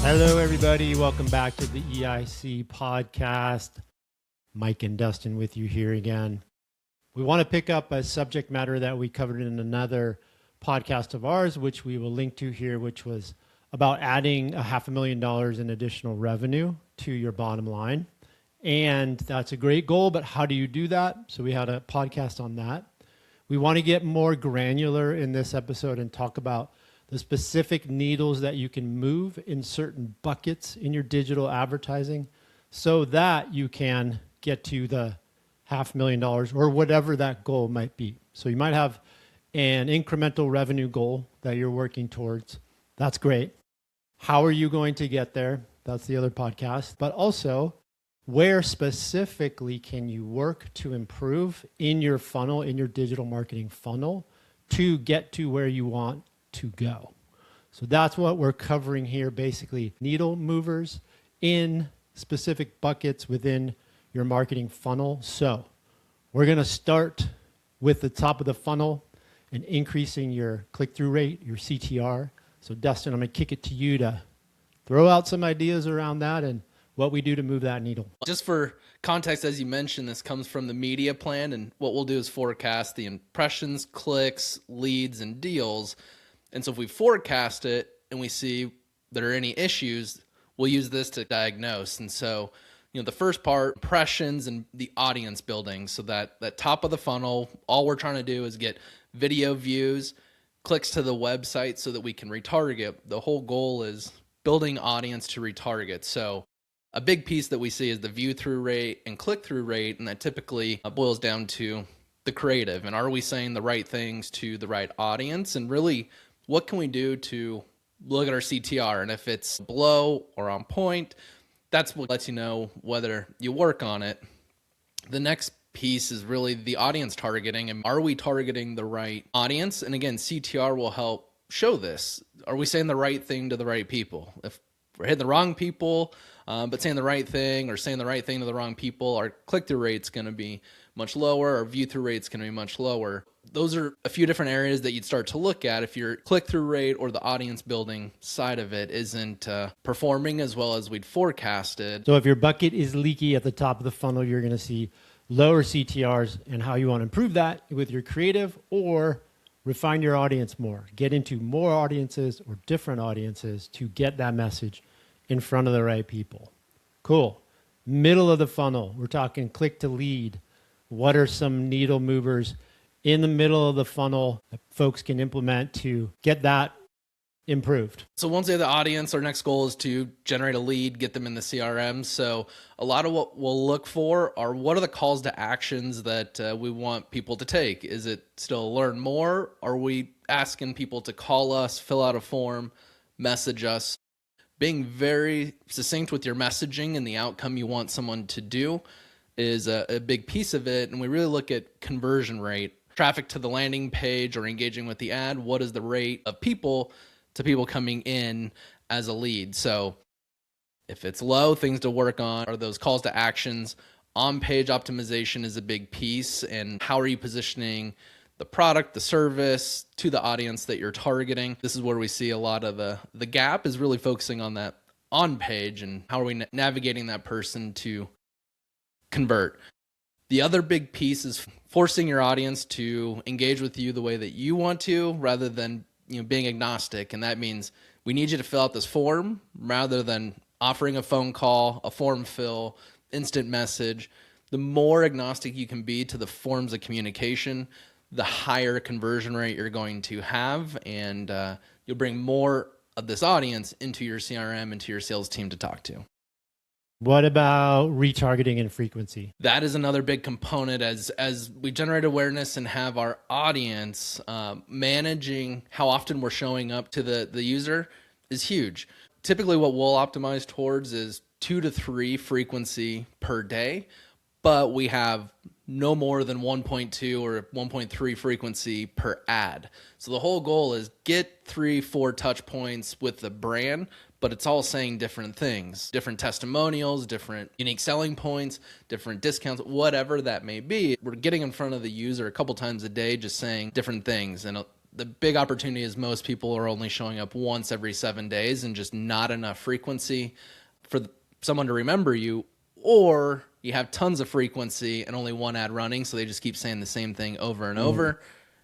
Hello, everybody. Welcome back to the EIC Podcast. Mike and Dustin with you here again. We want to pick up a subject matter that we covered in another podcast of ours, which we will link to here, which was about adding $500,000 in additional revenue to your bottom line. And that's a great goal, but how do you do that? So we had a podcast on that. We want to get more granular in this episode and talk about the specific needles that you can move in certain buckets in your digital advertising so that you can get to the $500,000 or whatever that goal might be. So you might have an incremental revenue goal that you're working towards. That's great. How are you going to get there? That's the other podcast. But also, where specifically can you work to improve in your funnel, in your digital marketing funnel, to get to where you want to go? So that's what we're covering here, basically needle movers in specific buckets within your marketing funnel. So we're going to start with the top of the funnel and increasing your click-through rate, your CTR. So Dustin, I'm going to kick it to you to throw out some ideas around that and what we do to move that needle. Just for context, as you mentioned, this comes from the media plan, and what we'll do is forecast the impressions, clicks, leads, and deals. And so if we forecast it and we see there are any issues, we'll use this to diagnose. And so, the first part, impressions and the audience building. So that top of the funnel, all we're trying to do is get video views, clicks to the website so that we can retarget. The whole goal is building audience to retarget. So a big piece that we see is the view through rate and click through rate, and that typically boils down to the creative. And are we saying the right things to the right audience? And really, what can we do to look at our CTR? And if it's below or on point, that's what lets you know whether you work on it. The next piece is really the audience targeting. And are we targeting the right audience? And again, CTR will help show this. Are we saying the right thing to the right people? If we're hitting the wrong people, but saying the right thing or saying the right thing to the wrong people, our click-through rate's going to be much lower, our view-through rate's going to be much lower. Those are a few different areas that you'd start to look at if your click-through rate or the audience building side of it isn't performing as well as we'd forecasted. So if your bucket is leaky at the top of the funnel, you're going to see lower CTRs, and how you want to improve that with your creative or refine your audience more. Get into more audiences or different audiences to get that message in front of the right people. Cool. Middle of the funnel, we're talking click to lead. What are some needle movers in the middle of the funnel that folks can implement to get that improved? So once they have the audience, our next goal is to generate a lead, get them in the CRM. So a lot of what we'll look for are what are the calls to actions that we want people to take? Is it still learn more? Are we asking people to call us, fill out a form, message us? Being very succinct with your messaging and the outcome you want someone to do is a big piece of it. And we really look at conversion rate, traffic to the landing page or engaging with the ad. What is the rate of people to people coming in as a lead? So if it's low, things to work on are those calls to actions. On-page optimization is a big piece. And how are you positioning the product, the service to the audience that you're targeting? This is where we see a lot of the gap is really focusing on that on page and how are we navigating that person to convert. The other big piece is forcing your audience to engage with you the way that you want to rather than being agnostic. And that means we need you to fill out this form rather than offering a phone call, a form fill, instant message. The more agnostic you can be to the forms of communication, the higher conversion rate you're going to have, and you'll bring more of this audience into your CRM, into your sales team to talk to. What about retargeting and frequency? That is another big component as we generate awareness and have our audience managing how often we're showing up to the user is huge. Typically what we'll optimize towards is 2 to 3 frequency per day, but we have no more than 1.2 or 1.3 frequency per ad. So the whole goal is get 3-4 touch points with the brand, but it's all saying different things, different testimonials, different unique selling points, different discounts, whatever that may be. We're getting in front of the user a couple times a day, just saying different things. And The big opportunity is most people are only showing up once every 7 days and just not enough frequency for someone to remember you, or you have tons of frequency and only one ad running, so they just keep saying the same thing over and over,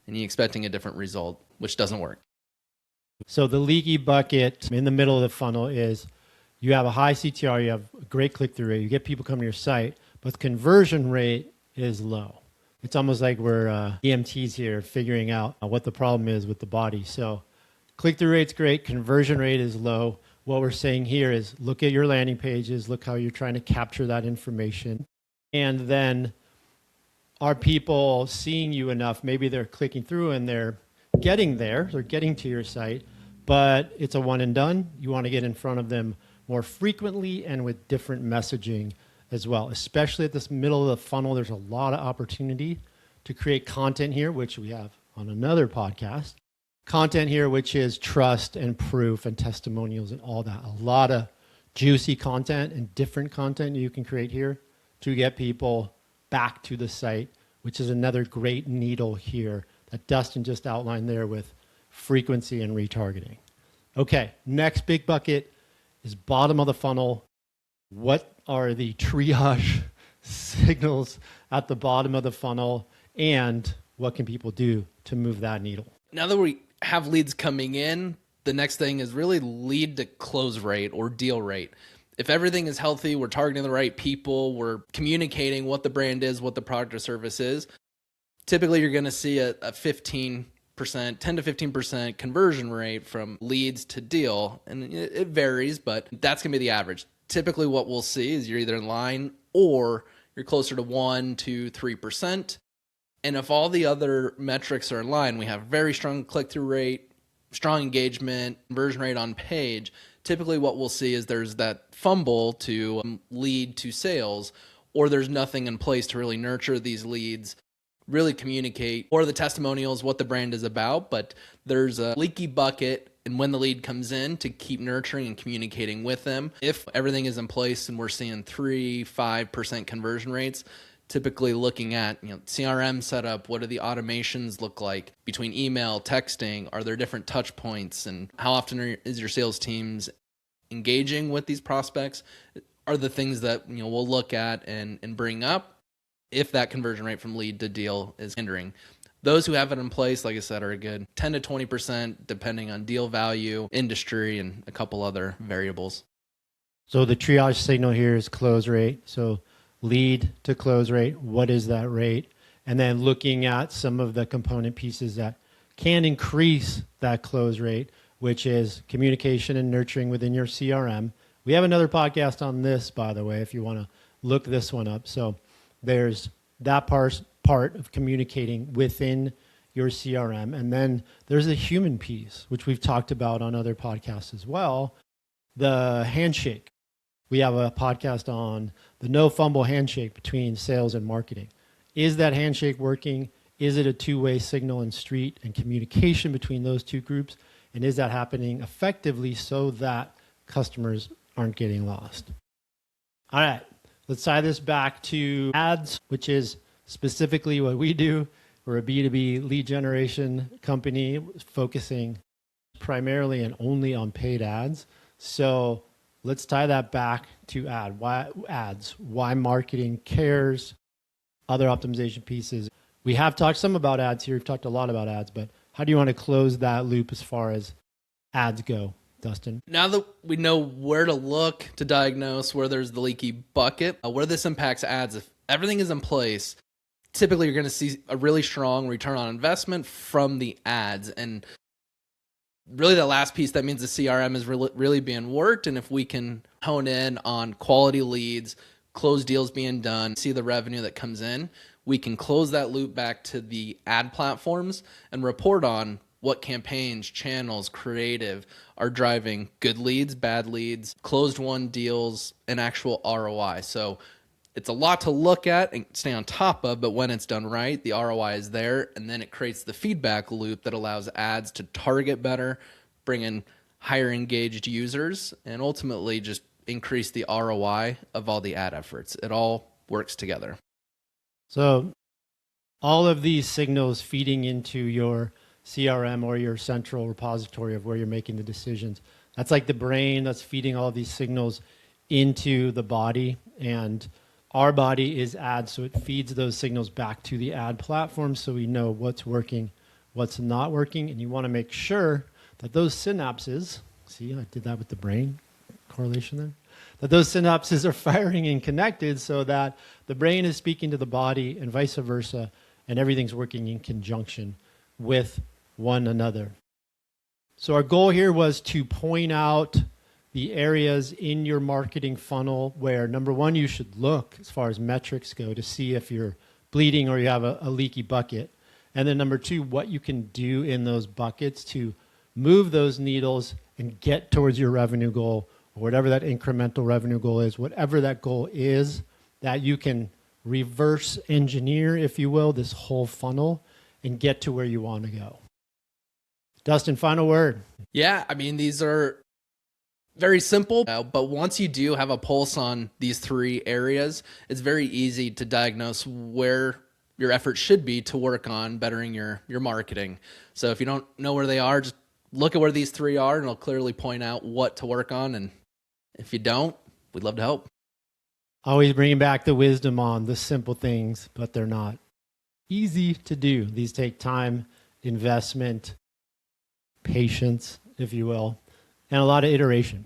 and you're expecting a different result, which doesn't work. So the leaky bucket in the middle of the funnel is you have a high CTR, you have a great click-through rate, you get people coming to your site, but the conversion rate is low. It's almost like we're EMTs here figuring out what the problem is with the body. So click-through rate's great, conversion rate is low. What we're saying here is look at your landing pages, look how you're trying to capture that information. And then are people seeing you enough? Maybe they're clicking through and they're getting there, they're getting to your site, but it's a one and done. You want to get in front of them more frequently and with different messaging as well. Especially at this middle of the funnel, there's a lot of opportunity to create content here, which we have on another podcast. Content here, which is trust and proof and testimonials and all that. A lot of juicy content and different content you can create here to get people back to the site, which is another great needle here that Dustin just outlined there with frequency and retargeting. Okay, next big bucket is bottom of the funnel. What are the triage signals at the bottom of the funnel, and what can people do to move that needle? Now that we have leads coming in, the next thing is really lead to close rate or deal rate. If everything is healthy, we're targeting the right people, we're communicating what the brand is, what the product or service is, typically you're going to see a 15%, 10 to 15% conversion rate from leads to deal. And it varies, but that's going to be the average. Typically what we'll see is you're either in line or you're closer to 1 to 3%. And if all the other metrics are in line, we have very strong click-through rate, strong engagement, conversion rate on page. Typically what we'll see is there's that fumble to lead to sales, or there's nothing in place to really nurture these leads, really communicate, or the testimonials, what the brand is about. But there's a leaky bucket, and when the lead comes in, to keep nurturing and communicating with them. If everything is in place and we're seeing 3-5% conversion rates, typically looking at CRM setup, what do the automations look like between email, texting, are there different touch points, and how often is your sales teams engaging with these prospects, are the things that we'll look at and bring up if that conversion rate from lead to deal is hindering. Those who have it in place, like I said, are a good 10 to 20% depending on deal value, industry, and a couple other variables. So the triage signal here is close rate. So lead to close rate, what is that rate? And then looking at some of the component pieces that can increase that close rate, which is communication and nurturing within your CRM. We have another podcast on this, by the way, if you want to look this one up. So there's that part of communicating within your CRM. And then there's the human piece, which we've talked about on other podcasts as well, the handshake. We have a podcast on the no fumble handshake between sales and marketing. Is that handshake working? Is it a two-way signal and street and communication between those two groups? And is that happening effectively so that customers aren't getting lost? All right, let's tie this back to ads, which is specifically what we do. We're a B2B lead generation company focusing primarily and only on paid ads. So let's tie that back to ads, why marketing cares, other optimization pieces. We have talked some about ads here. We've talked a lot about ads, but how do you want to close that loop as far as ads go, Dustin? Now that we know where to look to diagnose where there's the leaky bucket, where this impacts ads, if everything is in place, typically you're going to see a really strong return on investment from the ads. And really the last piece, that means the CRM is really being worked. And if we can hone in on quality leads, close deals being done, see the revenue that comes in, we can close that loop back to the ad platforms and report on what campaigns, channels, creative are driving good leads, bad leads, closed won deals, and actual ROI. So it's a lot to look at and stay on top of, but when it's done right, the ROI is there, and then it creates the feedback loop that allows ads to target better, bring in higher engaged users, and ultimately just increase the ROI of all the ad efforts. It all works together. So all of these signals feeding into your CRM or your central repository of where you're making the decisions. That's like the brain that's feeding all these signals into the body, and our body is ads, so it feeds those signals back to the ad platform so we know what's working, what's not working, and you want to make sure that those synapses, see, I did that with the brain correlation there, that those synapses are firing and connected so that the brain is speaking to the body and vice versa, and everything's working in conjunction with one another. So our goal here was to point out the areas in your marketing funnel where, number one, you should look as far as metrics go to see if you're bleeding or you have a leaky bucket. And then number two, what you can do in those buckets to move those needles and get towards your revenue goal, or whatever that incremental revenue goal is, whatever that goal is, that you can reverse engineer, if you will, this whole funnel and get to where you want to go. Dustin, final word. Yeah, I mean, these are very simple, but once you do have a pulse on these three areas, it's very easy to diagnose where your efforts should be to work on bettering your marketing. So if you don't know where they are, just look at where these three are and it'll clearly point out what to work on. And if you don't, we'd love to help. Always bringing back the wisdom on the simple things, but they're not easy to do. These take time, investment, patience, if you will, and a lot of iteration.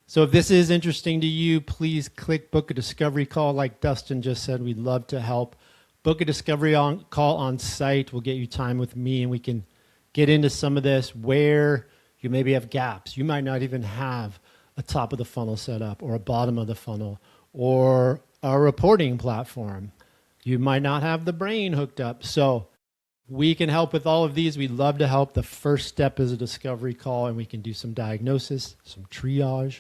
So if this is interesting to you, please click book a discovery call. Like Dustin just said, we'd love to help. Book a discovery call on site. We'll get you time with me and we can get into some of this where you maybe have gaps. You might not even have a top of the funnel set up or a bottom of the funnel or a reporting platform. You might not have the brain hooked up. So we can help with all of these. We'd love to help. The first step is a discovery call, and we can do some diagnosis, some triage,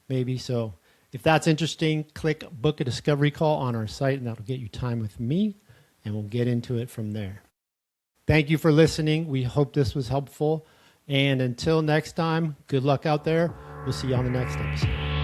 maybe. So if that's interesting, click book a discovery call on our site, and that'll get you time with me, and we'll get into it from there. Thank you for listening. We hope this was helpful. And until next time, good luck out there. We'll see you on the next episode.